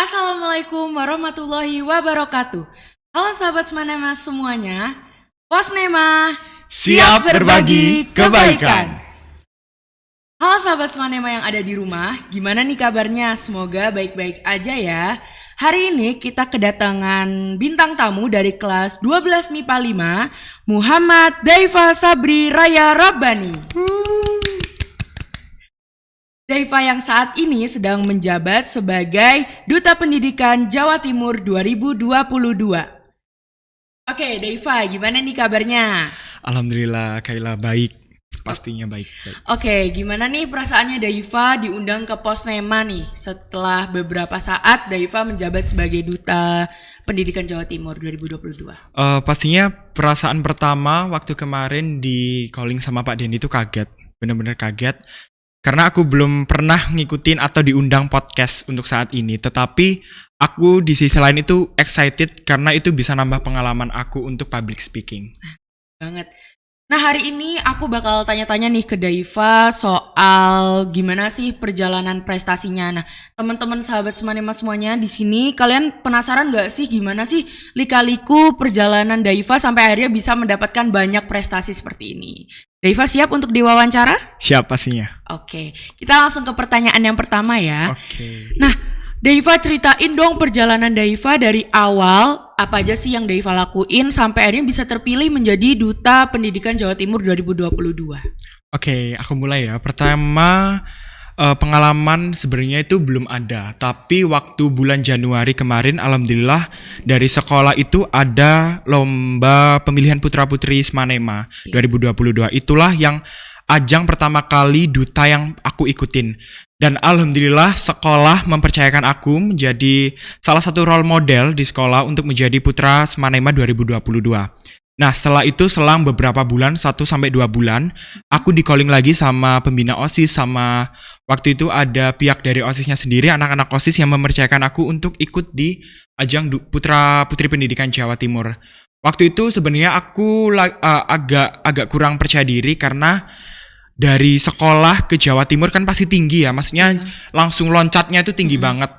Assalamualaikum warahmatullahi wabarakatuh. Halo sahabat Semanema semuanya. Posnema Siap berbagi kebaikan. Halo sahabat Semanema yang ada di rumah, gimana nih kabarnya? Semoga baik-baik aja ya. Hari ini kita kedatangan bintang tamu dari kelas 12 MIPA 5, Muhammad Daifa Sabri Raya Rabbani. Daifa yang saat ini sedang menjabat sebagai Duta Pendidikan Jawa Timur 2022. Oke, Daifa, gimana nih kabarnya? Alhamdulillah, Kaila baik. Pastinya baik. Oke, gimana nih perasaannya Daifa diundang ke Posnema nih setelah beberapa saat Daifa menjabat sebagai Duta Pendidikan Jawa Timur 2022? Pastinya perasaan pertama waktu kemarin di calling sama Pak Denny itu kaget. Benar-benar kaget. Karena aku belum pernah ngikutin atau diundang podcast untuk saat ini. Tetapi aku di sisi lain itu excited karena itu bisa nambah pengalaman aku untuk public speaking. Banget. Nah, hari ini aku bakal tanya-tanya nih ke Daifa soal gimana sih perjalanan prestasinya. Nah, teman-teman sahabat Semanema semuanya di sini, kalian penasaran gak sih gimana sih lika-liku perjalanan Daifa sampai akhirnya bisa mendapatkan banyak prestasi seperti ini? Daifa siap untuk diwawancara? Siap pastinya. Oke, kita langsung ke pertanyaan yang pertama ya. Oke. Nah, Daifa ceritain dong perjalanan Daifa dari awal, apa aja sih yang Daifa lakuin sampai akhirnya bisa terpilih menjadi Duta Pendidikan Jawa Timur 2022. Oke, aku mulai ya. Pertama, pengalaman sebenarnya itu belum ada. Tapi waktu bulan Januari kemarin, alhamdulillah dari sekolah itu ada lomba pemilihan putra-putri Semanema 2022. Itulah yang ajang pertama kali duta yang aku ikutin. Dan alhamdulillah sekolah mempercayakan aku menjadi salah satu role model di sekolah untuk menjadi putra Semanema 2022. Nah, setelah itu selang beberapa bulan, 1-2 bulan, aku di calling lagi sama pembina OSIS, sama waktu itu ada pihak dari OSISnya sendiri, anak-anak OSIS yang mempercayakan aku untuk ikut di ajang Putra Putri Pendidikan Jawa Timur. Waktu itu sebenarnya aku agak kurang percaya diri karena dari sekolah ke Jawa Timur kan pasti tinggi ya, maksudnya langsung loncatnya itu tinggi banget.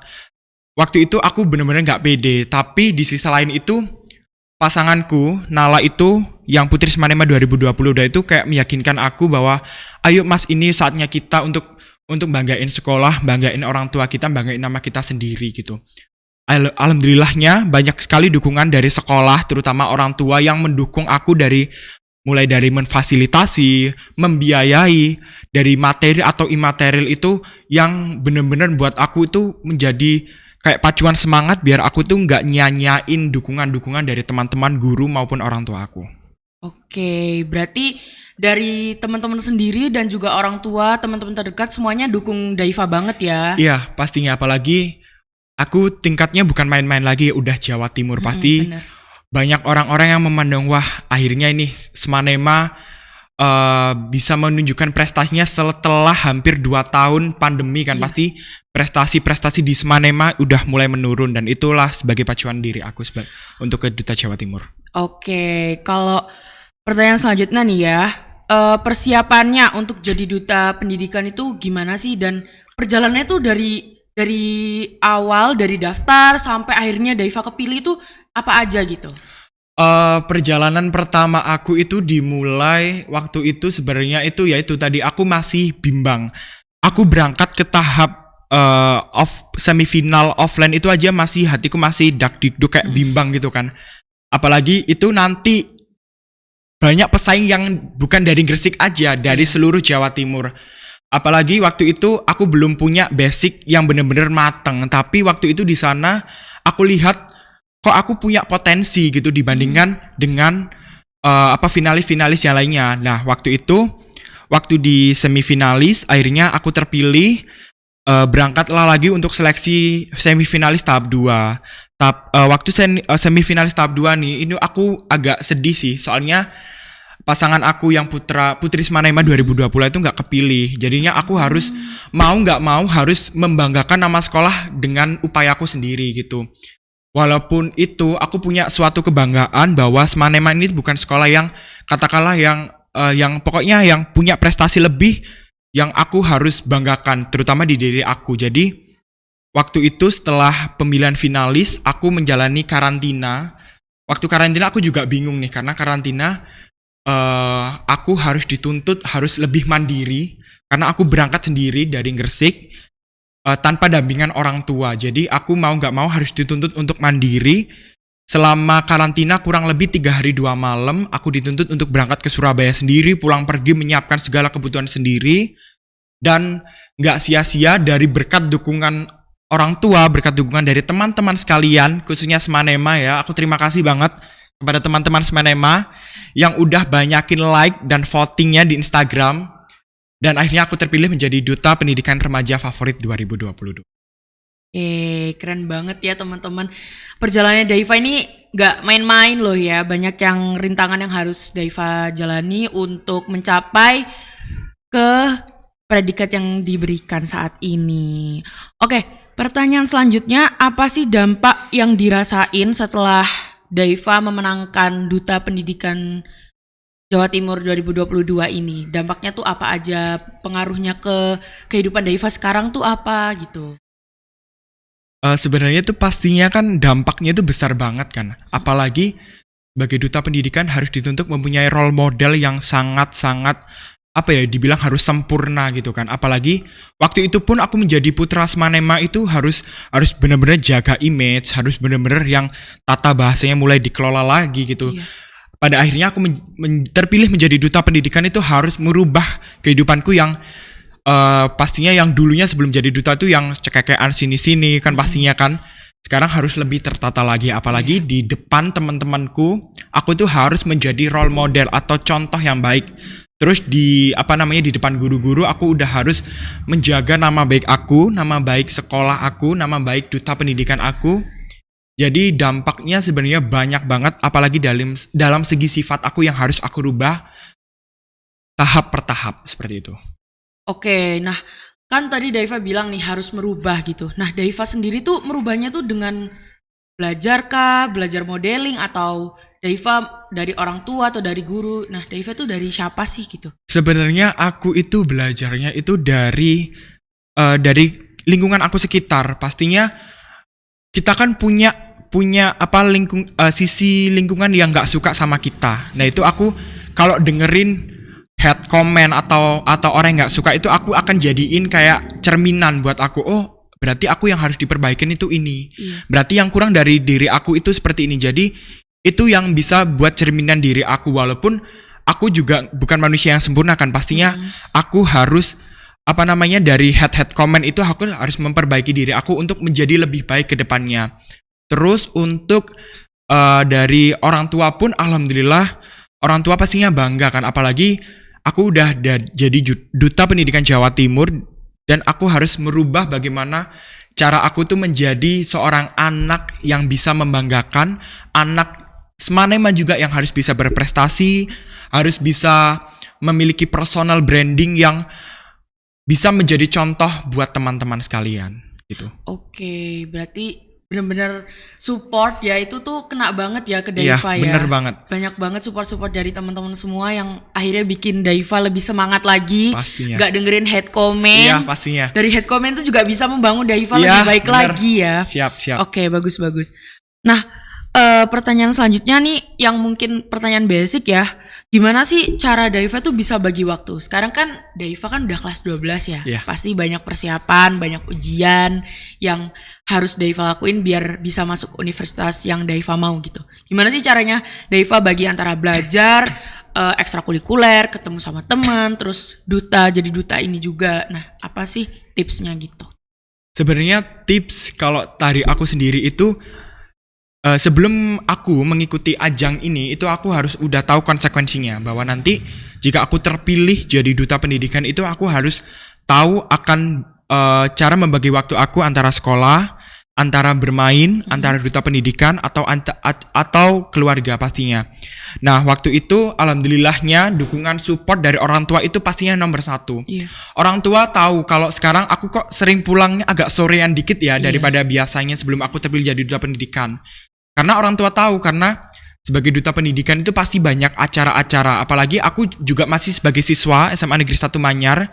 Waktu itu aku bener-bener gak pede, tapi di sisi lain itu pasanganku, Nala itu yang Putri Semanema 2022 itu kayak meyakinkan aku bahwa ayo mas, ini saatnya kita untuk banggain sekolah, banggain orang tua kita, banggain nama kita sendiri gitu. Alhamdulillahnya banyak sekali dukungan dari sekolah, terutama orang tua yang mendukung aku mulai dari memfasilitasi, membiayai, dari materi atau imaterial itu yang bener-bener buat aku itu menjadi kayak pacuan semangat biar aku tuh nggak nyanyain dukungan-dukungan dari teman-teman, guru maupun orang tua aku. Oke, berarti dari teman-teman sendiri dan juga orang tua, teman-teman terdekat semuanya dukung Daifa banget ya? Iya, pastinya, apalagi aku tingkatnya bukan main-main lagi, udah Jawa Timur, pasti bener. banyak orang-orang yang memandang wah akhirnya ini Semanema bisa menunjukkan prestasinya setelah hampir 2 tahun pandemi kan. Pasti prestasi-prestasi di Semanema udah mulai menurun dan itulah sebagai pacuan diri aku untuk ke Duta Jawa Timur. Oke, kalau pertanyaan selanjutnya nih ya, persiapannya untuk jadi Duta Pendidikan itu gimana sih, dan perjalanannya tuh dari awal, dari daftar sampai akhirnya Daifa kepilih itu apa aja gitu? Perjalanan pertama aku itu dimulai waktu itu sebenarnya itu yaitu tadi aku masih bimbang. Aku berangkat ke tahap semifinal offline itu aja masih hatiku masih dak-dikduk kayak bimbang gitu kan. Apalagi itu nanti banyak pesaing yang bukan dari Gresik aja, dari seluruh Jawa Timur. Apalagi waktu itu aku belum punya basic yang benar-benar mateng, tapi waktu itu di sana aku lihat kok aku punya potensi gitu dibandingkan dengan finalis-finalis yang lainnya. Nah, waktu di semifinalis akhirnya aku terpilih, berangkatlah lagi untuk seleksi semifinalis tahap 2. Waktu semifinalis tahap 2 nih, ini aku agak sedih sih, soalnya pasangan aku yang Putri Semanema 2020 itu nggak kepilih. Jadinya aku harus mau nggak mau harus membanggakan nama sekolah dengan upayaku sendiri gitu. Walaupun itu aku punya suatu kebanggaan bahwa Semanema ini bukan sekolah yang katakanlah yang pokoknya yang punya prestasi lebih yang aku harus banggakan, terutama di diri aku. Jadi waktu itu setelah pemilihan finalis, aku menjalani karantina. Waktu karantina aku juga bingung nih, karena karantina aku harus dituntut harus lebih mandiri, karena aku berangkat sendiri dari Gresik tanpa dampingan orang tua. Jadi aku mau nggak mau harus dituntut untuk mandiri. Selama karantina kurang lebih 3 hari 2 malam, aku dituntut untuk berangkat ke Surabaya sendiri, pulang pergi menyiapkan segala kebutuhan sendiri. Dan nggak sia-sia dari berkat dukungan orang tua, berkat dukungan dari teman-teman sekalian, khususnya Semanema ya. Aku terima kasih banget kepada teman-teman Semanema yang udah banyakin like dan votingnya di Instagram. Dan akhirnya aku terpilih menjadi Duta Pendidikan Remaja Favorit 2022. Keren banget ya teman-teman. Perjalanannya Daiva ini gak main-main loh ya. Banyak yang rintangan yang harus Daiva jalani untuk mencapai ke predikat yang diberikan saat ini. Oke, pertanyaan selanjutnya, apa sih dampak yang dirasain setelah Daiva memenangkan Duta Pendidikan Jawa Timur 2022 ini? Dampaknya tuh apa aja? Pengaruhnya ke kehidupan Daiva sekarang tuh apa gitu? Sebenarnya itu pastinya kan dampaknya itu besar banget kan. Apalagi sebagai duta pendidikan harus dituntut mempunyai role model yang sangat-sangat dibilang harus sempurna gitu kan. Apalagi waktu itu pun aku menjadi putra Semanema itu harus benar-benar jaga image, harus benar-benar yang tata bahasanya mulai dikelola lagi gitu. Iya. Pada akhirnya aku terpilih menjadi duta pendidikan itu harus merubah kehidupanku yang pastinya yang dulunya sebelum jadi duta tuh yang cekekean sini-sini kan pastinya kan. Sekarang harus lebih tertata lagi, apalagi di depan teman-temanku aku tuh harus menjadi role model atau contoh yang baik. Terus di depan guru-guru aku udah harus menjaga nama baik aku, nama baik sekolah aku, nama baik duta pendidikan aku. Jadi dampaknya sebenarnya banyak banget, apalagi dalam segi sifat aku yang harus aku rubah tahap per tahap seperti itu. Oke, nah kan tadi Daiva bilang nih harus merubah gitu. Nah Daiva sendiri tuh merubahnya tuh dengan belajar kah, belajar modeling, atau Daiva dari orang tua atau dari guru? Nah Daiva tuh dari siapa sih gitu? Sebenarnya aku itu belajarnya itu dari lingkungan aku sekitar. Pastinya kita kan punya sisi lingkungan yang nggak suka sama kita. Nah itu aku kalau dengerin head comment atau orang yang nggak suka itu aku akan jadiin kayak cerminan buat aku. Oh berarti aku yang harus diperbaikin itu ini. Berarti yang kurang dari diri aku itu seperti ini. Jadi itu yang bisa buat cerminan diri aku, walaupun aku juga bukan manusia yang sempurna kan. Pastinya aku harus dari head comment itu aku harus memperbaiki diri aku untuk menjadi lebih baik ke depannya. Terus untuk dari orang tua pun alhamdulillah orang tua pastinya bangga kan, apalagi aku udah jadi duta pendidikan Jawa Timur dan aku harus merubah bagaimana cara aku tuh menjadi seorang anak yang bisa membanggakan, anak Semanema juga yang harus bisa berprestasi, harus bisa memiliki personal branding yang bisa menjadi contoh buat teman-teman sekalian gitu. Oke, berarti benar-benar support ya, itu tuh kena banget ya ke Daiva ya. Bener banget. Banyak banget support dari teman-teman semua yang akhirnya bikin Daiva lebih semangat lagi. Pastinya. Gak dengerin head comment. Iya pastinya. Dari head comment tuh juga bisa membangun Daiva lebih baik lagi ya. Siap. Oke, bagus. Nah, pertanyaan selanjutnya nih yang mungkin pertanyaan basic ya. Gimana sih cara Daiva tuh bisa bagi waktu? Sekarang kan Daiva kan udah kelas 12 ya. Yeah. Pasti banyak persiapan, banyak ujian yang harus Daiva lakuin biar bisa masuk universitas yang Daiva mau gitu. Gimana sih caranya Daiva bagi antara belajar, ekstrakurikuler, ketemu sama teman, terus jadi duta ini juga. Nah, apa sih tipsnya gitu? Sebenarnya tips kalau dari aku sendiri itu sebelum aku mengikuti ajang ini itu aku harus udah tahu konsekuensinya, bahwa nanti jika aku terpilih jadi duta pendidikan itu aku harus tahu akan cara membagi waktu aku antara sekolah, antara bermain, antara duta pendidikan atau keluarga pastinya. Nah waktu itu alhamdulillahnya dukungan support dari orang tua itu pastinya nomor 1. Orang tua tahu kalau sekarang aku kok sering pulangnya agak sorean dikit ya daripada biasanya sebelum aku terpilih jadi duta pendidikan. Karena orang tua tahu, karena sebagai duta pendidikan itu pasti banyak acara-acara. Apalagi aku juga masih sebagai siswa SMA Negeri 1 Manyar.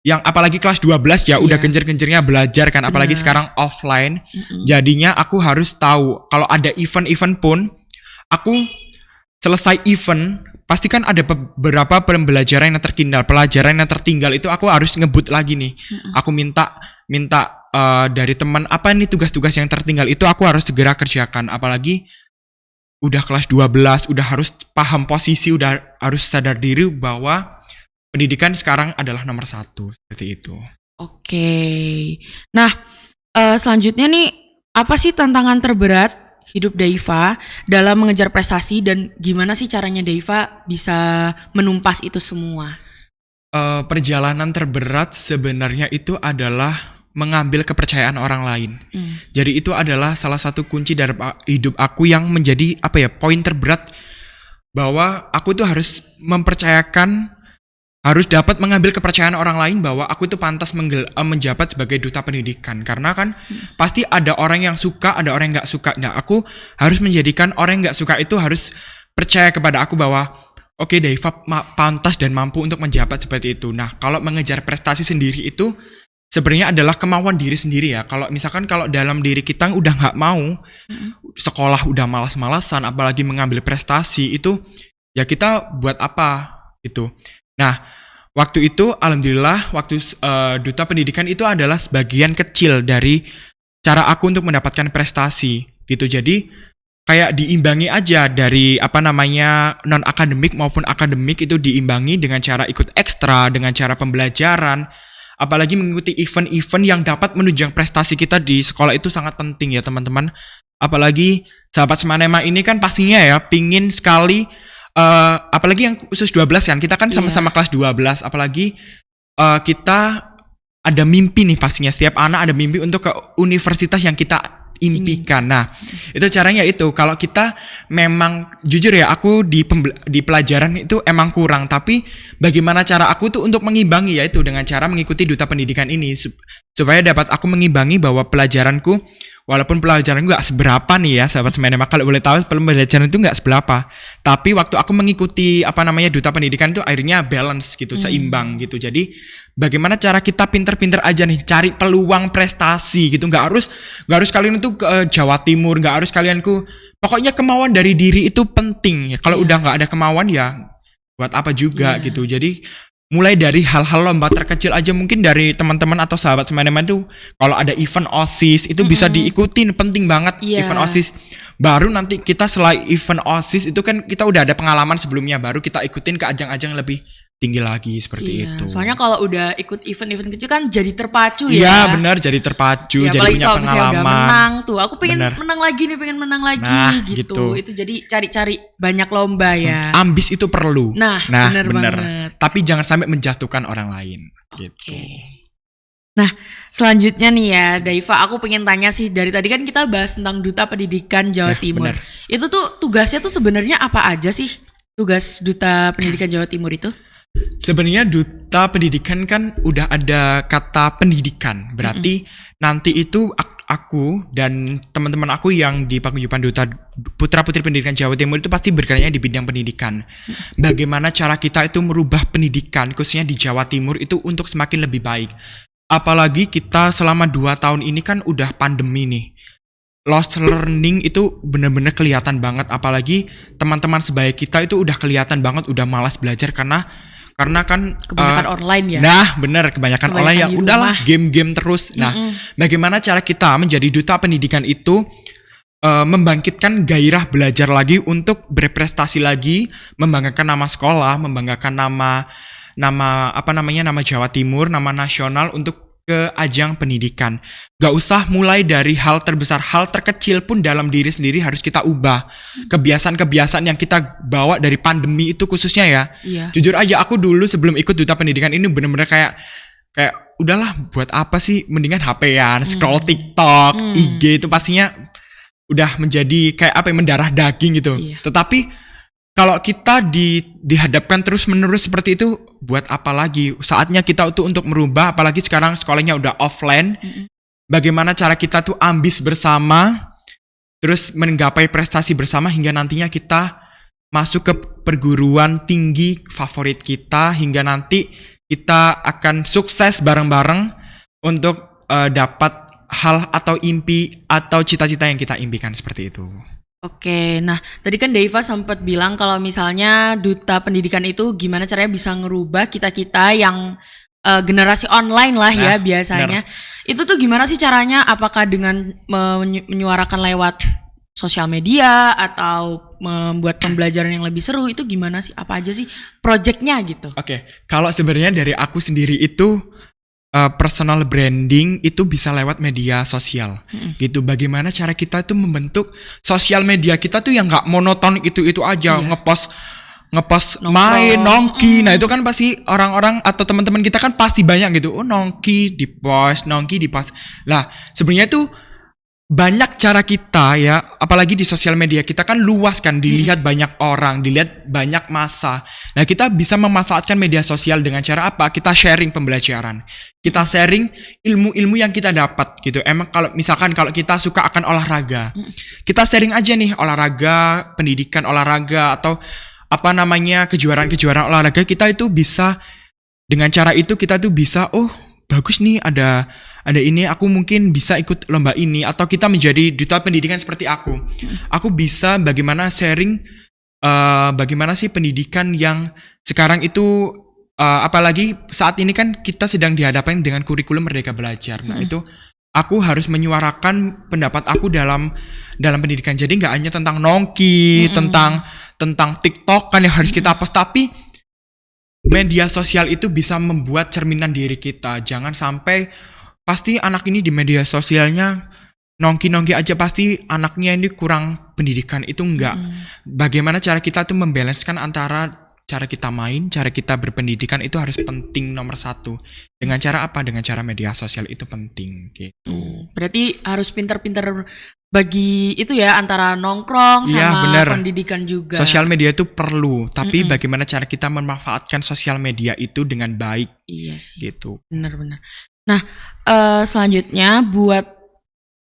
yang apalagi kelas 12 ya udah Iya. genjer-genjernya belajar kan, apalagi Bener. sekarang offline. Jadinya aku harus tahu kalau ada event-event pun aku selesai event pasti kan ada beberapa pembelajaran yang tertinggal, pelajaran yang tertinggal itu aku harus ngebut lagi nih. Aku minta dari teman apa nih tugas-tugas yang tertinggal itu aku harus segera kerjakan, apalagi udah kelas 12, udah harus paham posisi, udah harus sadar diri bahwa pendidikan sekarang adalah nomor 1, seperti itu. Oke. Nah, selanjutnya nih, apa sih tantangan terberat hidup Daiva dalam mengejar prestasi dan gimana sih caranya Daiva bisa menumpas itu semua? Perjalanan terberat sebenarnya itu adalah mengambil kepercayaan orang lain. Jadi itu adalah salah satu kunci dari hidup aku yang menjadi poin terberat, bahwa aku tuh harus harus dapat mengambil kepercayaan orang lain bahwa aku itu pantas menjabat sebagai duta pendidikan. Karena kan pasti ada orang yang suka, ada orang yang gak suka. Nah, aku harus menjadikan orang yang gak suka itu harus percaya kepada aku bahwa oke, Daiva pantas dan mampu untuk menjabat seperti itu. Nah, kalau mengejar prestasi sendiri itu sebenarnya adalah kemauan diri sendiri ya. Kalau misalkan kalau dalam diri kita udah gak mau, sekolah udah malas-malasan, apalagi mengambil prestasi itu, ya kita buat apa gitu. Nah, waktu itu alhamdulillah waktu duta pendidikan itu adalah sebagian kecil dari cara aku untuk mendapatkan prestasi gitu. Jadi kayak diimbangi aja dari non akademik maupun akademik, itu diimbangi dengan cara ikut ekstra, dengan cara pembelajaran. Apalagi mengikuti event-event yang dapat menunjang prestasi kita di sekolah itu sangat penting ya teman-teman. Apalagi sahabat Semanema ini kan pastinya ya pingin sekali, apalagi yang khusus 12 kan, kita kan sama-sama kelas 12, apalagi kita ada mimpi nih, pastinya setiap anak ada mimpi untuk ke universitas yang kita impikan. Nah, itu caranya itu. Kalau kita memang jujur ya, aku di pelajaran itu emang kurang, tapi bagaimana cara aku tuh untuk mengimbangi, yaitu dengan cara mengikuti duta pendidikan ini supaya dapat aku mengimbangi bahwa pelajaranku, walaupun pelajaranku gak seberapa nih ya sahabat Semanema, kalau boleh tahu pelajaran itu gak seberapa, tapi waktu aku mengikuti duta pendidikan itu akhirnya balance gitu, seimbang gitu. Jadi bagaimana cara kita pinter-pinter aja nih cari peluang prestasi gitu. Gak harus kalian itu ke Jawa Timur, gak harus kalianku, pokoknya kemauan dari diri itu penting. Kalau udah gak ada kemauan ya buat apa juga gitu. Jadi mulai dari hal-hal lomba terkecil aja, mungkin dari teman-teman atau sahabat Semanema itu kalau ada event OSIS itu bisa diikutin, penting banget event OSIS. Baru nanti kita setelah event OSIS itu kan kita udah ada pengalaman sebelumnya, baru kita ikutin ke ajang-ajang lebih tinggi lagi seperti itu. Soalnya kalau udah ikut event-event kecil kan jadi terpacu ya. Iya benar, jadi terpacu, jadi punya kalau pengalaman. Udah menang tuh, aku pengen menang lagi nih, pengen menang lagi gitu. Itu jadi cari-cari banyak lomba ya. Ambis itu perlu. Nah bener banget. Tapi jangan sampai menjatuhkan orang lain. Gitu. Nah, selanjutnya nih ya, Daiva, aku pengen tanya sih, dari tadi kan kita bahas tentang Duta Pendidikan Jawa Timur. Bener. Itu tuh tugasnya tuh sebenarnya apa aja sih? Tugas Duta Pendidikan Jawa Timur itu? Sebenarnya duta pendidikan kan udah ada kata pendidikan, berarti nanti itu aku dan teman-teman aku yang di Paguyuban Duta Putra Putri Pendidikan Jawa Timur itu pasti bergeraknya di bidang pendidikan. Bagaimana cara kita itu merubah pendidikan khususnya di Jawa Timur itu untuk semakin lebih baik. Apalagi kita selama 2 tahun ini kan udah pandemi nih. Lost learning itu benar-benar kelihatan banget, apalagi teman-teman sebaya kita itu udah kelihatan banget udah malas belajar karena kan kebanyakan online ya. Nah, bener, kebanyakan online ya. Udahlah game-game terus. Nah, bagaimana cara kita menjadi duta pendidikan itu membangkitkan gairah belajar lagi untuk berprestasi lagi, membanggakan nama sekolah, membanggakan nama Jawa Timur, nama nasional untuk ke ajang pendidikan. Gak usah mulai dari hal terbesar, hal terkecil pun dalam diri sendiri harus kita ubah. Kebiasaan-kebiasaan yang kita bawa dari pandemi itu khususnya ya. Jujur aja aku dulu sebelum ikut duta pendidikan ini bener-bener kayak udahlah buat apa sih, mendingan HP-an, scroll TikTok, IG itu pastinya udah menjadi kayak mendarah daging gitu. Tetapi kalau kita dihadapkan terus-menerus seperti itu, buat apa lagi? Saatnya kita untuk merubah, apalagi sekarang sekolahnya udah offline. Bagaimana cara kita tuh ambis bersama, terus menggapai prestasi bersama hingga nantinya kita masuk ke perguruan tinggi favorit kita, hingga nanti kita akan sukses bareng-bareng untuk dapat hal atau impi atau cita-cita yang kita impikan seperti itu. Oke, nah tadi kan Deiva sempat bilang kalau misalnya duta pendidikan itu gimana caranya bisa ngerubah kita-kita yang generasi online lah ya biasanya. Itu tuh gimana sih caranya? Apakah dengan menyuarakan lewat sosial media atau membuat pembelajaran yang lebih seru? Itu gimana sih? Apa aja sih projectnya gitu? Oke, kalau sebenarnya dari aku sendiri itu personal branding itu bisa lewat media sosial gitu. Bagaimana cara kita itu membentuk sosial media kita tuh yang nggak monoton itu aja ngepost main nongki. Nah itu kan pasti orang-orang atau teman-teman kita kan pasti banyak gitu. Oh nongki di post. Lah sebenarnya tuh banyak cara kita ya, apalagi di sosial media kita kan luas kan, dilihat banyak orang, dilihat banyak masa. Nah kita bisa memanfaatkan media sosial dengan cara apa? Kita sharing pembelajaran, kita sharing ilmu-ilmu yang kita dapat gitu. Emang kalau misalkan kalau kita suka akan olahraga, kita sharing aja nih olahraga, pendidikan olahraga atau apa namanya kejuaraan-kejuaraan olahraga. Kita itu bisa dengan cara itu kita tuh bisa bagus nih ada ini, aku mungkin bisa ikut lomba ini, atau kita menjadi duta pendidikan seperti aku bisa bagaimana sharing bagaimana sih pendidikan yang sekarang itu apalagi saat ini kan kita sedang dihadapkan dengan kurikulum Merdeka Belajar. Nah itu aku harus menyuarakan pendapat aku dalam pendidikan. Jadi nggak hanya tentang nongki, tentang TikTok kan yang harus kita post, tapi media sosial itu bisa membuat cerminan diri kita. Jangan sampai pasti anak ini di media sosialnya nongki aja, pasti anaknya ini kurang pendidikan. Itu enggak. Bagaimana cara kita tuh membalancekan antara cara kita main, cara kita berpendidikan itu harus penting nomor satu. Dengan cara apa? Dengan cara media sosial itu penting gitu. Berarti harus pinter-pinter bagi itu ya, antara nongkrong sama pendidikan juga. Sosial media itu perlu, tapi bagaimana cara kita memanfaatkan sosial media itu dengan baik. Iya sih. Gitu. Benar-benar. Nah, selanjutnya buat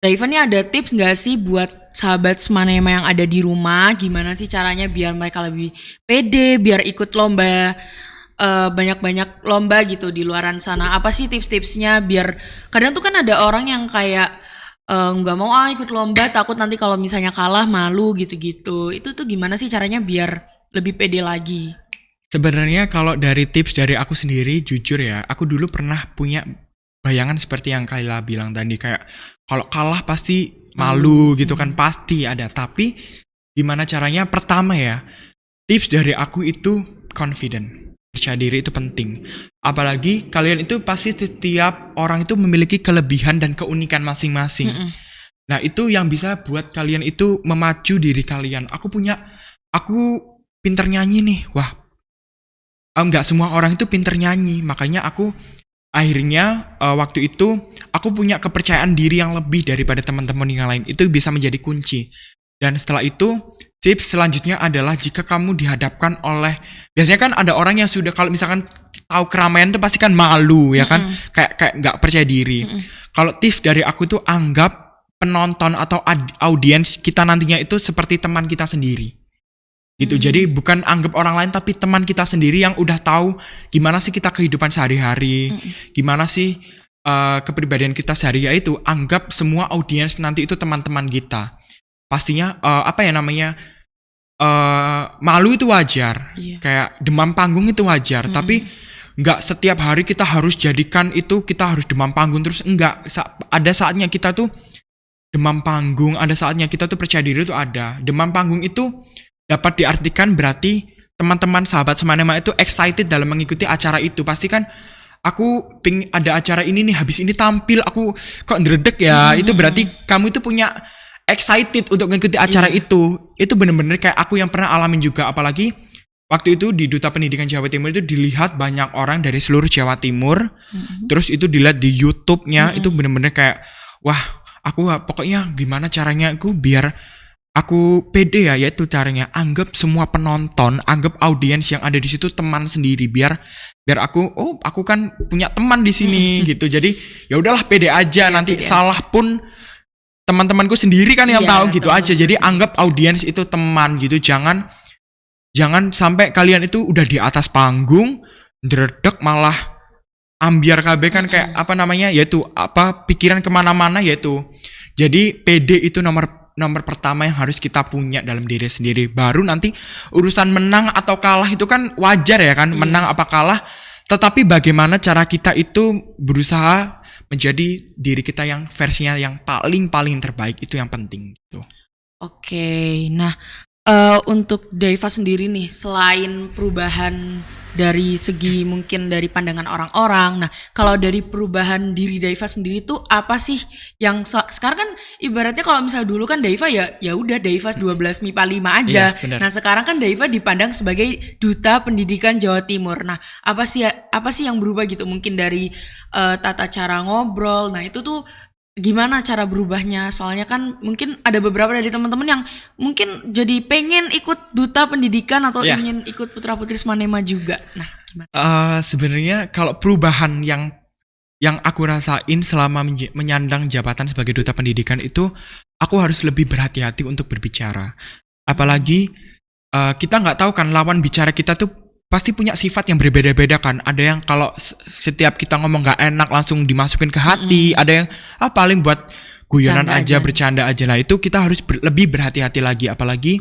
Daiva nih ada tips gak sih buat sahabat Semanema yang ada di rumah, gimana sih caranya biar mereka lebih pede, biar ikut lomba, banyak-banyak lomba gitu di luaran sana. Apa sih tips-tipsnya biar, kadang tuh kan ada orang yang kayak nggak mau ikut lomba, takut nanti kalau misalnya kalah malu gitu-gitu. Itu tuh gimana sih caranya biar lebih pede lagi? Sebenarnya kalau dari tips dari aku sendiri, jujur ya, aku dulu pernah punya bayangan seperti yang Kayla bilang tadi, kayak kalau kalah pasti malu gitu kan, pasti ada. Tapi gimana caranya? Pertama ya, tips dari aku itu confident, percaya diri itu penting. Apalagi kalian itu pasti setiap orang itu memiliki kelebihan dan keunikan masing-masing. Nah itu yang bisa buat kalian itu memacu diri kalian. Aku pinter nyanyi nih, wah nggak semua orang itu pinter nyanyi, makanya aku akhirnya waktu itu aku punya kepercayaan diri yang lebih daripada teman-teman yang lain. Itu bisa menjadi kunci. Dan setelah itu tips selanjutnya adalah jika kamu dihadapkan oleh, biasanya kan ada orang yang sudah kalau misalkan tahu keramaian itu pasti kan malu ya kan, kayak nggak percaya diri. Kalau tips dari aku tuh anggap penonton atau audiens kita nantinya itu seperti teman kita sendiri. Gitu. Jadi bukan anggap orang lain tapi teman kita sendiri yang udah tahu gimana sih kita kehidupan sehari-hari, gimana sih kepribadian kita sehari-hari itu. Anggap semua audiens nanti itu teman-teman kita. Pastinya malu itu wajar, kayak demam panggung itu wajar, tapi nggak setiap hari kita harus jadikan itu kita harus demam panggung terus. Enggak, ada saatnya kita tuh demam panggung, ada saatnya kita tuh percaya diri itu ada. Demam panggung itu dapat diartikan berarti teman-teman sahabat Semanema itu excited dalam mengikuti acara itu. Pasti kan aku ada acara ini nih, habis ini tampil aku kok ndredeg ya. Itu berarti kamu itu punya excited untuk mengikuti acara itu. Itu bener-bener kayak aku yang pernah alamin juga. Apalagi waktu itu di Duta Pendidikan Jawa Timur itu dilihat banyak orang dari seluruh Jawa Timur. Terus itu dilihat di YouTube-nya. Itu bener-bener kayak wah, aku pokoknya gimana caranya aku biar aku pede ya, yaitu caranya anggap semua penonton, anggap audiens yang ada di situ teman sendiri, biar aku kan punya teman di sini gitu. Jadi ya udahlah pede aja, nanti pede salah aja pun teman-temanku sendiri kan yang tahu gitu aja. Jadi anggap audiens itu teman gitu. Jangan sampai kalian itu udah di atas panggung ndredeg malah ambiar KB kan kayak apa namanya yaitu apa pikiran kemana-mana yaitu. Jadi pede itu nomor pertama yang harus kita punya dalam diri sendiri. Baru nanti urusan menang atau kalah itu kan wajar ya kan, menang apa kalah. Tetapi bagaimana cara kita itu berusaha menjadi diri kita yang versinya yang paling terbaik itu yang penting gitu. Oke, nah untuk Daiva sendiri nih, selain perubahan dari segi mungkin dari pandangan orang-orang, nah kalau dari perubahan diri Daiva sendiri tuh apa sih yang sekarang kan ibaratnya kalau misalnya dulu kan Daiva ya udah Daiva 12 MIPA 5 aja. Iya, Nah sekarang kan Daiva dipandang sebagai duta pendidikan Jawa Timur. Nah apa sih yang berubah gitu mungkin dari tata cara ngobrol. Nah itu tuh gimana cara berubahnya? Soalnya kan mungkin ada beberapa dari teman-teman yang mungkin jadi pengen ikut duta pendidikan atau ingin ikut Putra Putri Smanema juga. Nah, gimana? Sebenarnya kalau perubahan yang aku rasain selama menyandang jabatan sebagai duta pendidikan itu, aku harus lebih berhati-hati untuk berbicara. Apalagi kita nggak tahu kan lawan bicara kita tuh pasti punya sifat yang berbeda-beda kan. Ada yang kalau setiap kita ngomong gak enak langsung dimasukin ke hati. Ada yang paling buat guyonan aja, bercanda aja. Nah itu kita harus lebih berhati-hati lagi. Apalagi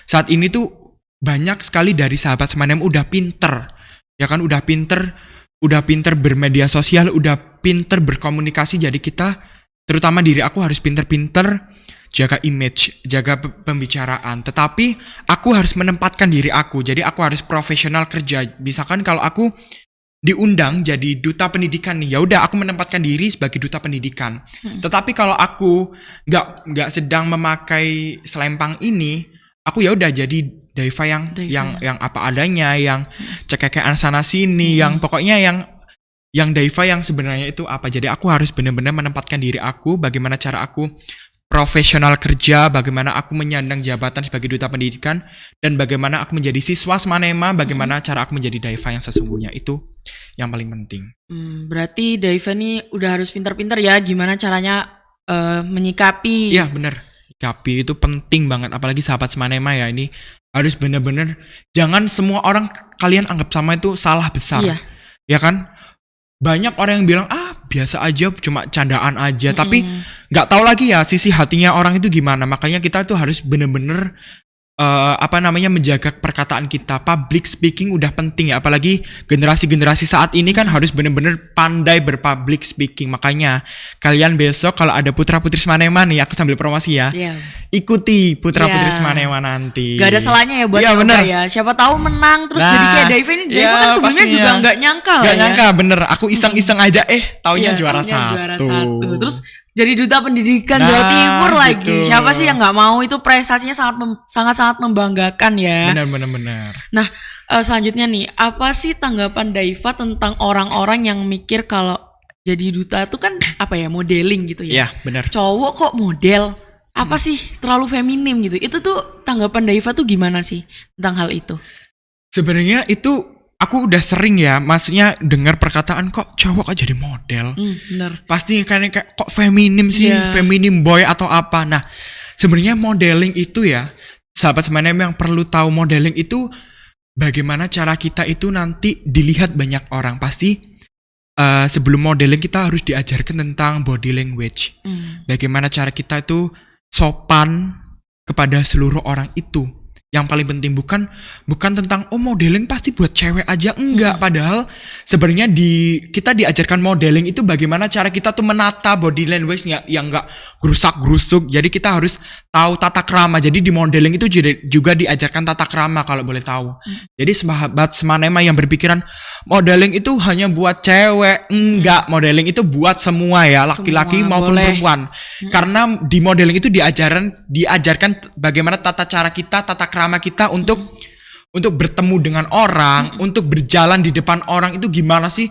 saat ini tuh banyak sekali dari sahabat Semanem udah pinter. Ya kan udah pinter bermedia sosial, udah pinter berkomunikasi. Jadi kita, terutama diri aku harus pinter-pinter jaga image, jaga pembicaraan. Tetapi aku harus menempatkan diri aku. Jadi aku harus profesional kerja. Misalkan kalau aku diundang jadi duta pendidikan nih, ya udah aku menempatkan diri sebagai duta pendidikan. Tetapi kalau aku nggak sedang memakai selempang ini, aku ya udah jadi Daiva yang apa adanya, yang cekekean sana sini, yang pokoknya yang Daiva yang sebenarnya itu apa. Jadi aku harus benar-benar menempatkan diri aku, bagaimana cara aku profesional kerja, bagaimana aku menyandang jabatan sebagai duta pendidikan, dan bagaimana aku menjadi siswa Smanema, bagaimana cara aku menjadi Daiva yang sesungguhnya, itu yang paling penting. Berarti Daiva nih udah harus pintar-pintar ya gimana caranya menyikapi. Iya bener, menyikapi itu penting banget, apalagi sahabat Smanema ya, ini harus bener-bener, jangan semua orang kalian anggap sama itu salah besar. Ya kan? Banyak orang yang bilang biasa aja, cuma candaan aja, tapi nggak tahu lagi ya sisi hatinya orang itu gimana. Makanya kita tuh harus bener-bener menjaga perkataan kita. Public speaking udah penting ya, apalagi generasi-generasi saat ini kan harus bener-bener pandai berpublic speaking. Makanya kalian besok kalau ada Putra Putri Smanema nih, aku sambil promosi ya, ikuti Putra Putri Smanema nanti. Gak ada salahnya ya buat nyoba ya. Siapa tahu menang terus jadi kayak Daiva ini. Daiva kan sebelumnya juga nggak nyangka lah ya. Gak nyangka, bener. Aku iseng-iseng aja, taunya juara satu. Terus jadi duta pendidikan Jawa Timur lagi. Gitu. Siapa sih yang nggak mau? Itu prestasinya sangat membanggakan ya. Benar. Nah, selanjutnya nih, apa sih tanggapan Daiva tentang orang-orang yang mikir kalau jadi duta itu kan modeling gitu ya? Iya, benar. Cowok kok model? Apa sih terlalu feminim gitu? Itu tuh tanggapan Daiva tuh gimana sih tentang hal itu? Sebenarnya itu aku udah sering ya, maksudnya dengar perkataan kok cowok kok jadi model. Bener. Pasti kayak kok feminim sih, feminim boy atau apa. Nah, sebenarnya modeling itu ya, sahabat Semanem yang perlu tahu, modeling itu bagaimana cara kita itu nanti dilihat banyak orang. Pasti sebelum modeling kita harus diajarkan tentang body language. Bagaimana cara kita itu sopan kepada seluruh orang itu. Yang paling penting bukan tentang modeling pasti buat cewek aja, enggak. Padahal sebenarnya kita diajarkan modeling itu bagaimana cara kita tuh menata body language-nya yang enggak gerusak-gerusuk. Jadi kita harus tahu tata krama. Jadi di modeling itu juga diajarkan tata krama kalau boleh tahu. Jadi sahabat Smanema yang berpikiran modeling itu hanya buat cewek, enggak. Modeling itu buat semua ya, laki-laki maupun perempuan. Karena di modeling itu diajarkan bagaimana tata cara kita, tata krama kita untuk bertemu dengan orang, untuk berjalan di depan orang itu gimana sih?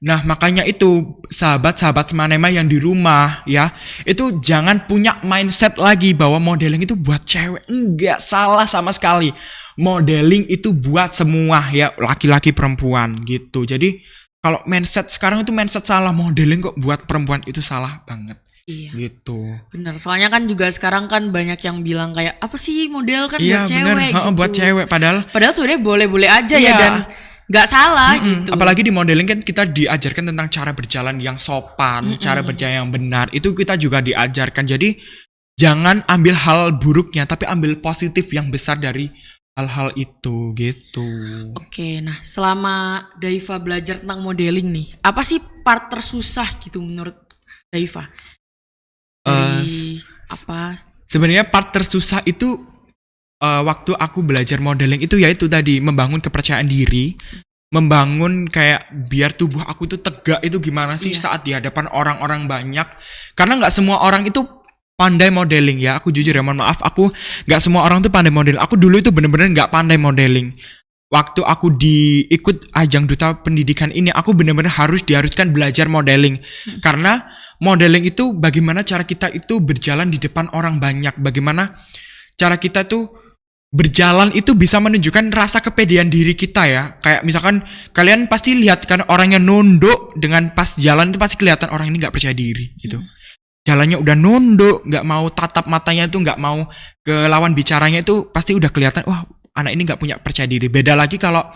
Nah, makanya itu sahabat-sahabat Smanema yang di rumah ya, itu jangan punya mindset lagi bahwa modeling itu buat cewek. Enggak, salah sama sekali. Modeling itu buat semua ya, laki-laki perempuan gitu. Jadi kalau mindset sekarang itu mindset salah, modeling kok buat perempuan itu salah banget. Iya. Gitu. Bener, soalnya kan juga sekarang kan banyak yang bilang kayak apa sih model kan buat cewek gitu. Buat cewek, padahal sebenarnya boleh-boleh aja ya, dan nggak salah gitu. Apalagi di modeling kan kita diajarkan tentang cara berjalan yang sopan, cara berjalan yang benar. Itu kita juga diajarkan. Jadi jangan ambil hal buruknya, tapi ambil positif yang besar dari hal-hal itu gitu. Oke, nah selama Daiva belajar tentang modeling nih, apa sih part tersusah gitu menurut Daiva? Dari apa? Sebenarnya part tersusah itu waktu aku belajar modeling itu yaitu tadi membangun kepercayaan diri, membangun kayak biar tubuh aku tuh tegak itu gimana sih saat di hadapan orang-orang banyak. Karena nggak semua orang itu pandai modeling ya. Aku jujur ya, mohon maaf, aku nggak semua orang tuh pandai modeling. Aku dulu itu bener-bener nggak pandai modeling. Waktu aku ikut ajang duta pendidikan ini, aku bener-bener diharuskan belajar modeling. Karena modeling itu bagaimana cara kita itu berjalan di depan orang banyak, bagaimana cara kita tuh berjalan itu bisa menunjukkan rasa kepedean diri kita ya. Kayak misalkan kalian pasti lihat kan orangnya nunduk dengan pas jalan itu pasti kelihatan orang ini nggak percaya diri gitu. Jalannya udah nunduk, nggak mau tatap matanya itu, nggak mau ke lawan bicaranya itu pasti udah kelihatan. Wah, anak ini nggak punya percaya diri. Beda lagi kalau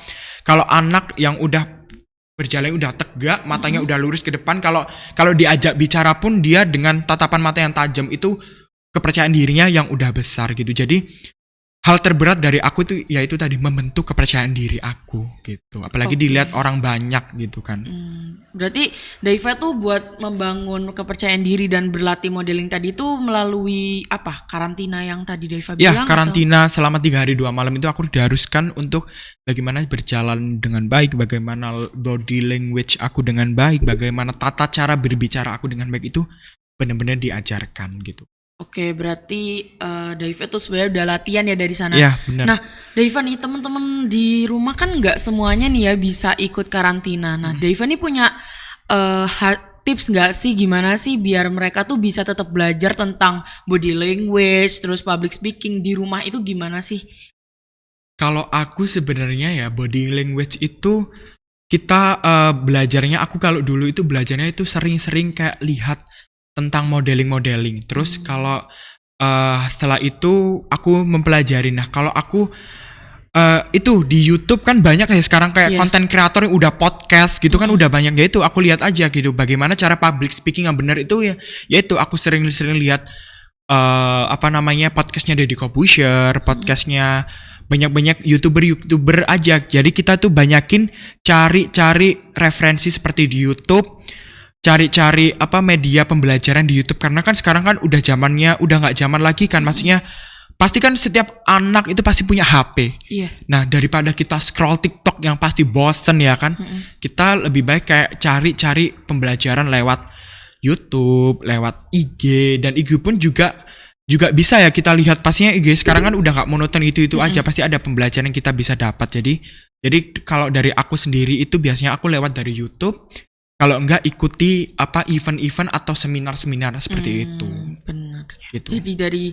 anak yang udah berjalan udah tegak, matanya udah lurus ke depan. Kalau diajak bicara pun dia dengan tatapan mata yang tajam, itu kepercayaan dirinya yang udah besar gitu. Jadi hal terberat dari aku tuh yaitu tadi membentuk kepercayaan diri aku gitu. Apalagi dilihat orang banyak gitu kan. Berarti Daiva tuh buat membangun kepercayaan diri dan berlatih modeling tadi itu melalui apa? Karantina yang tadi Daiva bilang? Ya, karantina selama 3 hari 2 malam itu aku diharuskan untuk bagaimana berjalan dengan baik, bagaimana body language aku dengan baik, bagaimana tata cara berbicara aku dengan baik, itu benar-benar diajarkan gitu. Oke, berarti Daiva tuh sebenarnya udah latihan ya dari sana. Iya, benar. Nah, Daiva nih teman-teman di rumah kan nggak semuanya nih ya bisa ikut karantina. Nah, Daiva nih punya tips nggak sih gimana sih biar mereka tuh bisa tetap belajar tentang body language, terus public speaking di rumah itu gimana sih? Kalau aku sebenarnya ya body language itu kita belajarnya, aku kalau dulu itu belajarnya itu sering-sering kayak lihat tentang modeling. Terus kalau setelah itu aku mempelajari. Nah, kalau aku itu di YouTube kan banyak ya sekarang kayak konten kreator yang udah podcast gitu kan, udah banyak ya. Itu aku lihat aja gitu bagaimana cara public speaking yang benar itu ya. Yaitu aku sering lihat podcastnya Deddy Corbuzier, podcastnya banyak youtuber aja. Jadi kita tuh banyakin cari referensi seperti di YouTube, cari media pembelajaran di YouTube, karena kan sekarang kan udah zamannya udah nggak zaman lagi kan, maksudnya pasti kan setiap anak itu pasti punya HP. Iya. Nah, daripada kita scroll TikTok yang pasti bosen ya kan, kita lebih baik kayak cari pembelajaran lewat YouTube, lewat IG, dan IG pun juga bisa ya kita lihat. Pastinya IG sekarang kan udah nggak monoton itu aja, pasti ada pembelajaran yang kita bisa dapat. Jadi kalau dari aku sendiri itu biasanya aku lewat dari YouTube. Kalau enggak ikuti event-event atau seminar-seminar seperti itu. Benar. Gitu. Jadi dari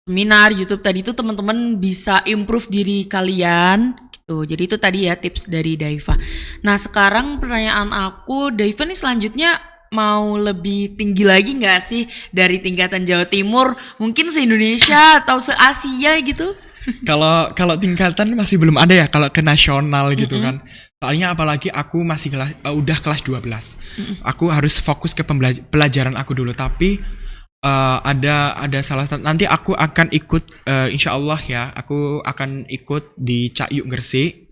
seminar YouTube tadi itu teman-teman bisa improve diri kalian gitu. Jadi itu tadi ya tips dari Daiva. Nah, sekarang pertanyaan aku, Daiva nih selanjutnya mau lebih tinggi lagi nggak sih dari tingkatan Jawa Timur, mungkin se-Indonesia atau se-Asia gitu? Kalau tingkatan masih belum ada ya, kalau ke nasional gitu kan. Soalnya apalagi aku masih udah kelas 12. Aku harus fokus ke pelajaran aku dulu. Tapi ada salah satu, nanti aku akan ikut insya Allah ya, aku akan ikut di Cak Yuk Gresik,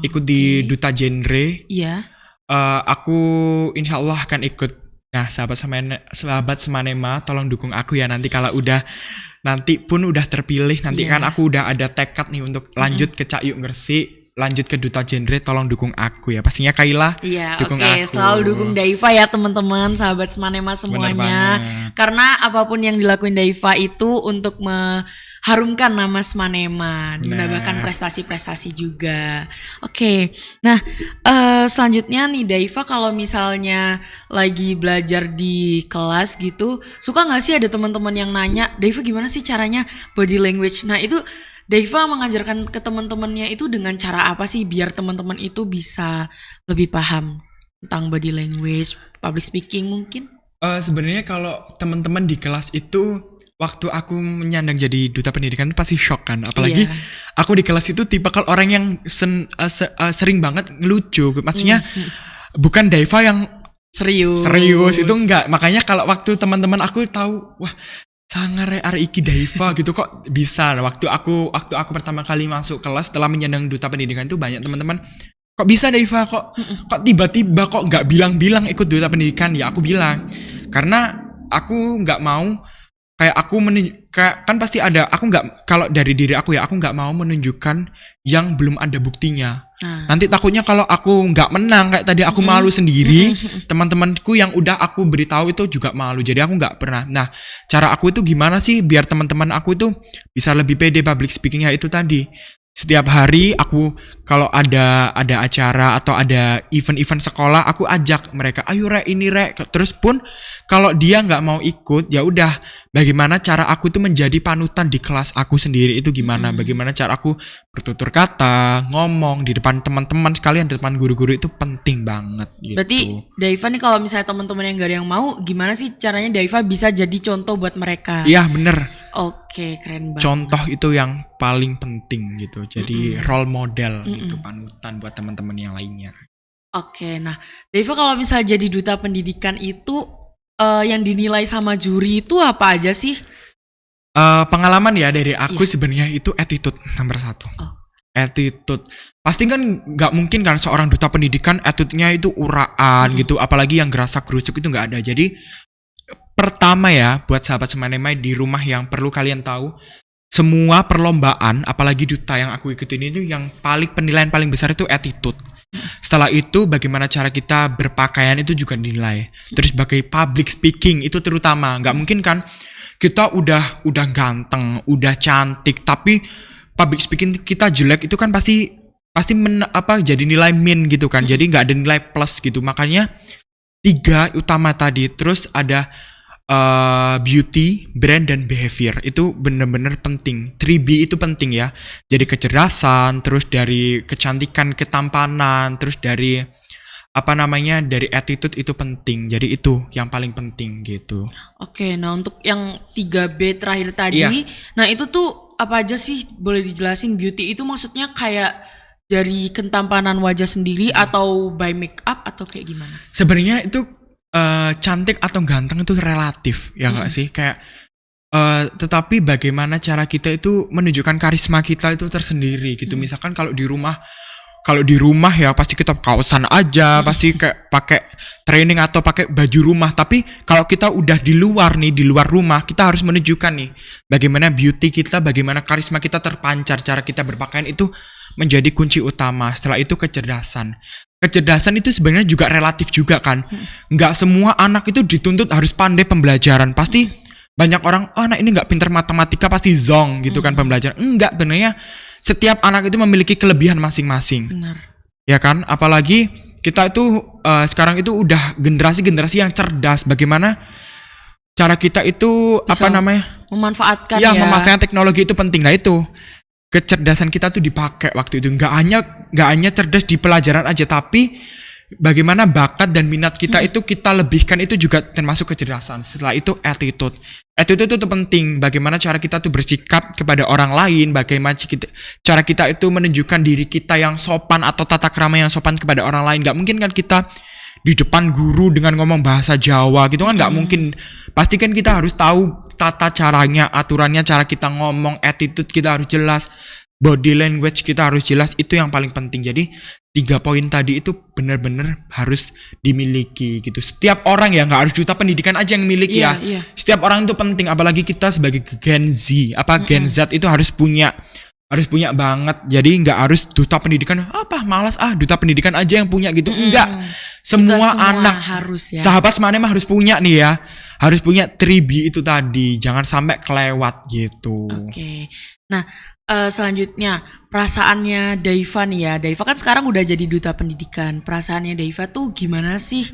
ikut di Duta Genre. Iya. Aku insya Allah akan ikut. Nah, sahabat Semanema, tolong dukung aku ya nanti kalau nanti pun udah terpilih, nanti kan aku udah ada tekad nih untuk lanjut ke Cak Yuk Gresik, lanjut ke Duta Genre. Tolong dukung aku ya, pastinya Kaila dukung aku. Selalu dukung Daiva ya teman-teman, sahabat Semanema semuanya. Karena apapun yang dilakuin Daiva itu untuk harumkan nama Semanema, menambahkan prestasi-prestasi juga. Oke. Nah, selanjutnya nih Daiva, kalau misalnya lagi belajar di kelas gitu, suka nggak sih ada teman-teman yang nanya, Daiva gimana sih caranya body language? Nah, itu Daiva mengajarkan ke teman-temannya itu dengan cara apa sih biar teman-teman itu bisa lebih paham tentang body language, public speaking mungkin? Sebenarnya kalau teman-teman di kelas itu waktu aku menyandang jadi duta pendidikan itu pasti shock kan. Apalagi Iya. aku di kelas itu tipe kalau orang yang sering banget ngelucu. Maksudnya bukan Daiva yang serius itu enggak. Makanya kalau waktu teman-teman aku tahu, wah sangar hari iki Daiva gitu kok bisa. Nah, waktu aku pertama kali masuk kelas setelah menyandang duta pendidikan itu banyak teman-teman, kok bisa Daiva, kok tiba-tiba kok nggak bilang-bilang ikut duta pendidikan. Ya aku bilang karena aku nggak mau kayak kayak kan pasti ada, aku nggak, kalau dari diri aku ya, aku nggak mau menunjukkan yang belum ada buktinya. Nanti takutnya kalau aku nggak menang kayak tadi aku malu sendiri, teman-temanku yang udah aku beritahu itu juga malu, jadi aku nggak pernah. Nah, cara aku itu gimana sih biar teman-teman aku itu bisa lebih pede public speakingnya itu tadi. Setiap hari aku kalau ada acara atau ada event-event sekolah, aku ajak mereka, ayo rek ini rek. Terus pun kalau dia nggak mau ikut, ya udah, bagaimana cara aku tuh menjadi panutan di kelas aku sendiri itu gimana? Bagaimana cara aku bertutur kata, ngomong di depan teman-teman sekalian, di depan guru-guru itu penting banget gitu. Berarti Daiva nih kalau misalnya teman-teman yang gak ada yang mau, gimana sih caranya Daiva bisa jadi contoh buat mereka? Iya bener. Oke, keren banget. Contoh itu yang paling penting gitu. Jadi role model gitu, panutan buat teman-teman yang lainnya. Oke, nah Daiva kalau misalnya jadi duta pendidikan itu yang dinilai sama juri itu apa aja sih? Pengalaman ya dari aku sebenarnya itu attitude nomor 1. Attitude. Pasti kan nggak mungkin kan seorang duta pendidikan attitude-nya itu uraan gitu, apalagi yang gerasak gerusuk itu nggak ada. Jadi pertama ya, buat sahabat Semanema di rumah yang perlu kalian tahu, semua perlombaan, apalagi duta yang aku ikutin itu yang penilaian paling besar itu attitude. Setelah itu bagaimana cara kita berpakaian itu juga dinilai. Terus sebagai public speaking itu terutama, nggak mungkin kan kita udah ganteng, udah cantik, tapi public speaking kita jelek, itu kan pasti jadi nilai min gitu kan. Jadi nggak ada nilai plus gitu. Makanya 3 utama tadi. Terus ada beauty, brand, dan behavior. Itu bener-bener penting. 3B itu penting ya. Jadi kecerdasan, terus dari kecantikan, ketampanan, terus dari dari attitude itu penting. Jadi itu yang paling penting gitu. Oke, nah untuk yang 3B terakhir tadi, Iya. nah itu tuh apa aja sih? Boleh dijelasin? Beauty itu maksudnya kayak dari ketampanan wajah sendiri atau by make up atau kayak gimana? Sebenarnya itu cantik atau ganteng itu relatif ya nggak sih, kayak tetapi bagaimana cara kita itu menunjukkan karisma kita itu tersendiri gitu. Misalkan kalau di rumah ya pasti kita kaosan aja, pasti kayak pakai training atau pakai baju rumah. Tapi kalau kita udah di luar rumah, kita harus menunjukkan nih bagaimana beauty kita, bagaimana karisma kita terpancar. Cara kita berpakaian itu menjadi kunci utama. Setelah itu kecerdasan itu sebenarnya juga relatif juga kan. Nggak semua anak itu dituntut harus pandai pembelajaran. Pasti banyak orang, anak ini nggak pintar matematika pasti zong gitu kan pembelajaran. Enggak, sebenarnya setiap anak itu memiliki kelebihan masing-masing. Benar. Ya kan? Apalagi kita itu sekarang itu udah generasi yang cerdas. Bagaimana cara kita itu Bisa memanfaatkan ya. memanfaatkan teknologi itu penting. Nah itu kecerdasan kita tuh dipakai waktu itu, nggak hanya cerdas di pelajaran aja, tapi bagaimana bakat dan minat kita itu kita lebihkan, itu juga termasuk kecerdasan. Setelah itu attitude itu penting. Bagaimana cara kita tuh bersikap kepada orang lain, bagaimana cara kita itu menunjukkan diri kita yang sopan atau tata krama yang sopan kepada orang lain. Nggak mungkin kan kita di depan guru dengan ngomong bahasa Jawa gitu kan, nggak mungkin. Pasti kan kita harus tahu tata caranya, aturannya, cara kita ngomong, attitude kita harus jelas, body language kita harus jelas. Itu yang paling penting. Jadi 3 poin tadi itu benar-benar harus dimiliki gitu. Setiap orang ya, nggak harus duta pendidikan aja yang miliki ya. Setiap orang itu penting, apalagi kita sebagai Gen Z, Gen Z itu harus punya banget. Jadi nggak harus duta pendidikan, malas duta pendidikan aja yang punya gitu. Enggak. Semua anak harus ya. Sahabat Semanema harus punya nih ya. Harus punya 3B itu tadi. Jangan sampai kelewat gitu. Oke. Nah, selanjutnya perasaannya Daiva nih ya. Daiva kan sekarang udah jadi duta pendidikan. Perasaannya Daiva tuh gimana sih?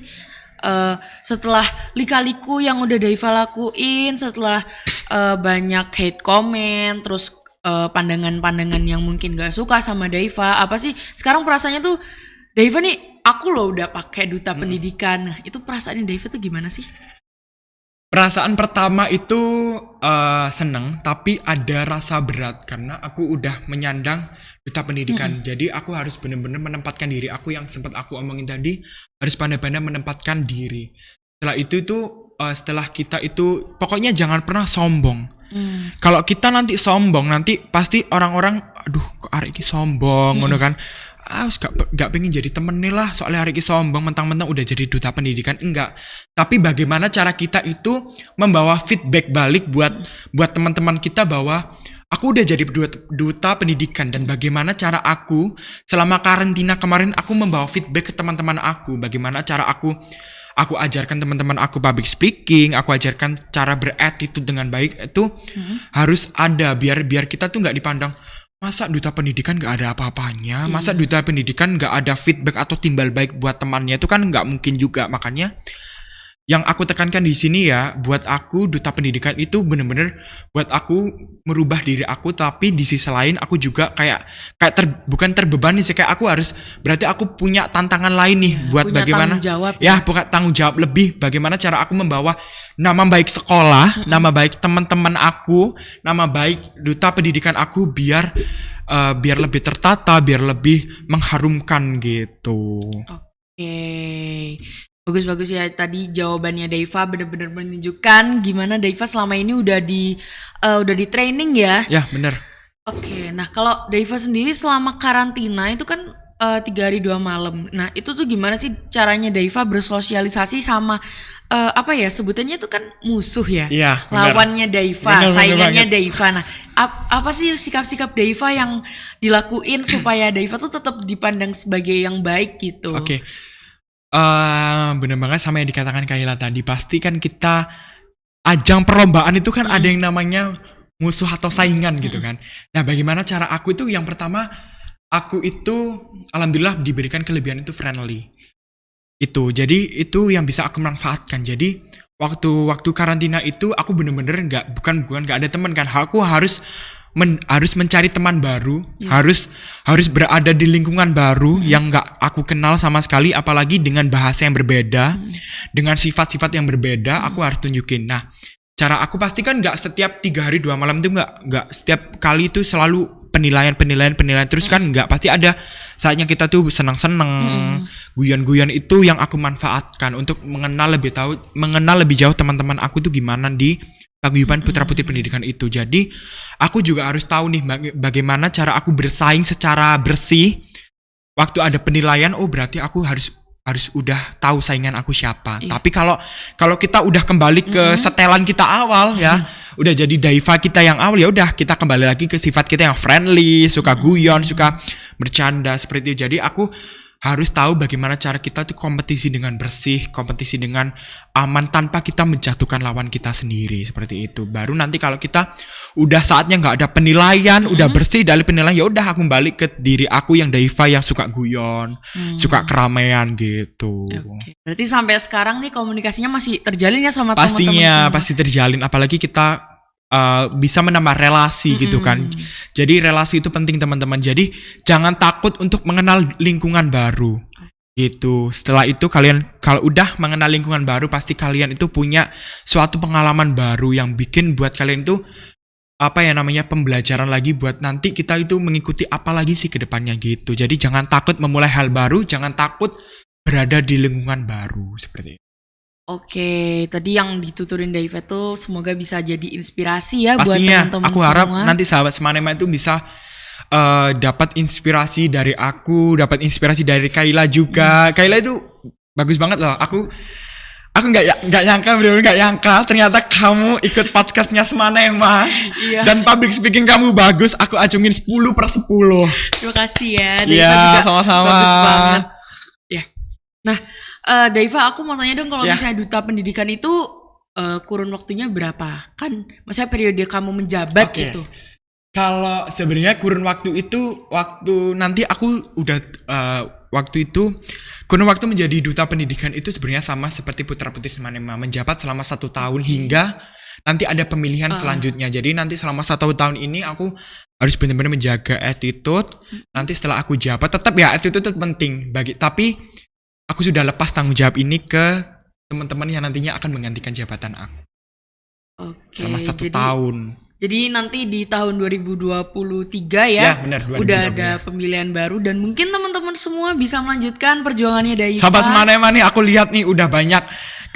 Setelah lika-liku yang udah Daiva lakuin, setelah banyak hate comment, terus pandangan-pandangan yang mungkin gak suka sama Daiva, apa sih sekarang perasaannya tuh Daiva nih, aku loh udah pakai duta pendidikan. Nah, itu perasaannya Daiva tuh gimana sih? Perasaan pertama itu seneng, tapi ada rasa berat karena aku udah menyandang duta pendidikan. Jadi aku harus benar-benar menempatkan diri aku yang sempat aku omongin tadi, harus pandai-pandai menempatkan diri. Setelah itu setelah kita itu pokoknya jangan pernah sombong. Kalau kita nanti sombong, nanti pasti orang-orang, aduh kok arek iki sombong, ngono kan. Gak pengen jadi temen nih lah, soalnya hari ini sombong mentang-mentang udah jadi duta pendidikan. Enggak, tapi bagaimana cara kita itu membawa feedback balik buat teman-teman kita bahwa aku udah jadi duta pendidikan, dan bagaimana cara aku selama karantina kemarin aku membawa feedback ke teman-teman aku, bagaimana cara aku ajarkan teman-teman aku public speaking, aku ajarkan cara berattitude dengan baik itu harus ada biar kita tuh nggak dipandang, masa duta pendidikan gak ada apa-apanya, masa duta pendidikan gak ada feedback atau timbal baik buat temannya, itu kan gak mungkin juga. Makanya yang aku tekankan di sini ya, buat aku duta pendidikan itu bener-bener buat aku merubah diri aku, tapi di sisi lain aku juga bukan terbebani sih, kayak aku harus, berarti aku punya tantangan lain nih buat punya bagaimana tanggung jawab bukan tanggung jawab lebih, bagaimana cara aku membawa nama baik sekolah, nama baik teman-teman aku, nama baik duta pendidikan aku biar lebih tertata, biar lebih mengharumkan gitu. Oke. Bagus-bagus ya, tadi jawabannya Daiva benar-benar menunjukkan gimana Daiva selama ini udah di training ya. Ya, bener. Oke, nah kalau Daiva sendiri selama karantina itu kan 3 hari 2 malam. Nah, itu tuh gimana sih caranya Daiva bersosialisasi sama sebutannya itu kan musuh ya? Iya, bener. Lawannya Daiva, Bener saingannya banget. Daiva. Nah, apa sih sikap-sikap Daiva yang dilakuin supaya Daiva tuh tetap dipandang sebagai yang baik gitu? Oke. Bener banget sama yang dikatakan Kayla tadi. Pasti kan kita ajang perlombaan itu kan ada yang namanya musuh atau saingan gitu kan. Nah, bagaimana cara aku itu, yang pertama aku itu alhamdulillah diberikan kelebihan itu friendly. Jadi itu yang bisa aku manfaatkan. Jadi waktu karantina itu aku bener-bener bukan gak ada teman kan. Aku harus mencari teman baru, harus berada di lingkungan baru yang gak aku kenal sama sekali, apalagi dengan bahasa yang berbeda, dengan sifat-sifat yang berbeda, aku harus tunjukin. Nah, cara aku pastikan gak setiap 3 hari 2 malam itu gak setiap kali itu selalu penilaian terus kan, nggak, pasti ada saatnya kita tuh senang-senang, guyon-guyon, itu yang aku manfaatkan untuk mengenal lebih jauh teman-teman aku tuh gimana di paguyuban putra-putri pendidikan itu. Jadi aku juga harus tahu nih bagaimana cara aku bersaing secara bersih waktu ada penilaian. Oh, berarti aku harus udah tahu saingan aku siapa. Tapi kalau kita udah kembali ke setelan kita awal ya, udah jadi Daiva kita yang awal, ya udah kita kembali lagi ke sifat kita yang friendly, suka guyon, suka bercanda seperti itu. Jadi aku harus tahu bagaimana cara kita tuh kompetisi dengan bersih, kompetisi dengan aman tanpa kita menjatuhkan lawan kita sendiri, seperti itu. Baru nanti kalau kita udah saatnya nggak ada penilaian, udah bersih dari penilaian, ya udah aku balik ke diri aku yang Daiva yang suka guyon, suka keramaian gitu. Oke. Berarti sampai sekarang nih komunikasinya masih terjalin ya sama teman-teman Pastinya semua? pasti terjalin, apalagi kita bisa menambah relasi gitu kan. Jadi relasi itu penting teman-teman. Jadi jangan takut untuk mengenal lingkungan baru gitu. Setelah itu kalian kalau udah mengenal lingkungan baru, pasti kalian itu punya suatu pengalaman baru yang bikin buat kalian itu pembelajaran lagi buat nanti kita itu mengikuti apa lagi sih ke depannya gitu. Jadi jangan takut memulai hal baru, jangan takut berada di lingkungan baru, seperti itu. Oke, tadi yang dituturin Daiva tuh semoga bisa jadi inspirasi ya buat Pastinya, teman-teman aku semua. harap nanti sahabat Semanema itu bisa dapat inspirasi dari aku, dapat inspirasi dari Kayla juga. Kayla itu bagus banget loh. Aku nggak nyangka, bener-bener nggak nyangka ternyata kamu ikut podcastnya Semanema. Iya. Dan public speaking kamu bagus. Aku acungin 10/10. Terima kasih ya, Daiva Iya, juga sama-sama. bagus banget. Ya. Nah, Daiva, aku mau tanya dong, kalau Ya. misalnya duta pendidikan itu kurun waktunya berapa? Kan maksudnya periode kamu menjabat Oke. gitu. Kalau sebenarnya kurun waktu itu, waktu nanti aku udah kurun waktu menjadi duta pendidikan itu sebenarnya sama seperti putra-putri Semanema, menjabat selama 1 tahun hingga nanti ada pemilihan selanjutnya. Jadi nanti selama 1 tahun ini aku harus benar-benar menjaga attitude. Nanti setelah aku jabat, tetap ya attitude itu penting tapi aku sudah lepas tanggung jawab ini ke teman-teman yang nantinya akan menggantikan jabatan aku. Oke, selama 1 jadi tahun. Jadi nanti di tahun 2023 ya, Ya, benar, udah ada pemilihan baru dan mungkin teman-teman semua bisa melanjutkan perjuangannya Daifa. Sahabat Semanema nih, aku lihat nih udah banyak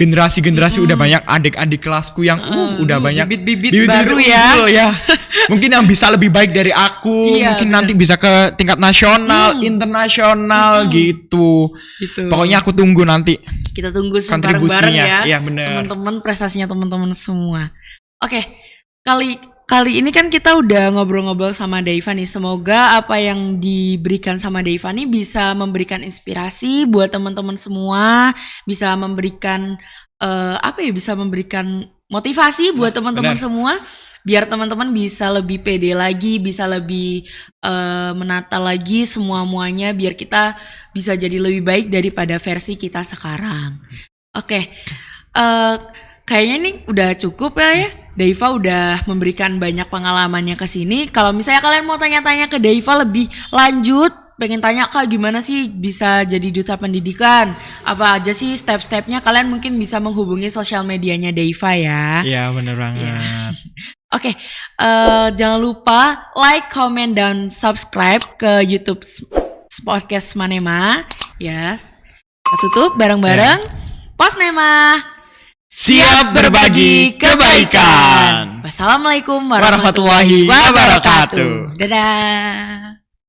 generasi-generasi, udah banyak adik-adik kelasku yang udah banyak bibit-bibit baru ya. unggul ya. Mungkin yang bisa lebih baik dari aku, Iya, mungkin bener. nanti bisa ke tingkat nasional, internasional gitu. Gitu. Pokoknya aku tunggu nanti. Kita tunggu bareng-bareng Kontribusinya. ya. Iya, bener. Teman-teman prestasinya teman-teman semua. Oke, kali ini kan kita udah ngobrol-ngobrol sama Daifa nih. Semoga apa yang diberikan sama Daifa nih bisa memberikan inspirasi buat teman-teman semua, bisa memberikan bisa memberikan motivasi buat teman-teman benar. semua, biar teman-teman bisa lebih pede lagi, bisa lebih menata lagi semua-muanya, biar kita bisa jadi lebih baik daripada versi kita sekarang. Oke, kayaknya nih udah cukup ya. Daifa udah memberikan banyak pengalamannya ke sini. Kalau misalnya kalian mau tanya-tanya ke Daifa lebih lanjut, pengen tanya Kak gimana sih bisa jadi duta pendidikan? Apa aja sih step-stepnya? Kalian mungkin bisa menghubungi sosial medianya Daifa ya. Iya, bener banget. Oke, jangan lupa like, comment, dan subscribe ke YouTube Podcast Manema. Ya, kita tutup bareng-bareng. Posnema. Siap berbagi kebaikan. Wassalamualaikum Warahmatullahi wabarakatuh. Dadah.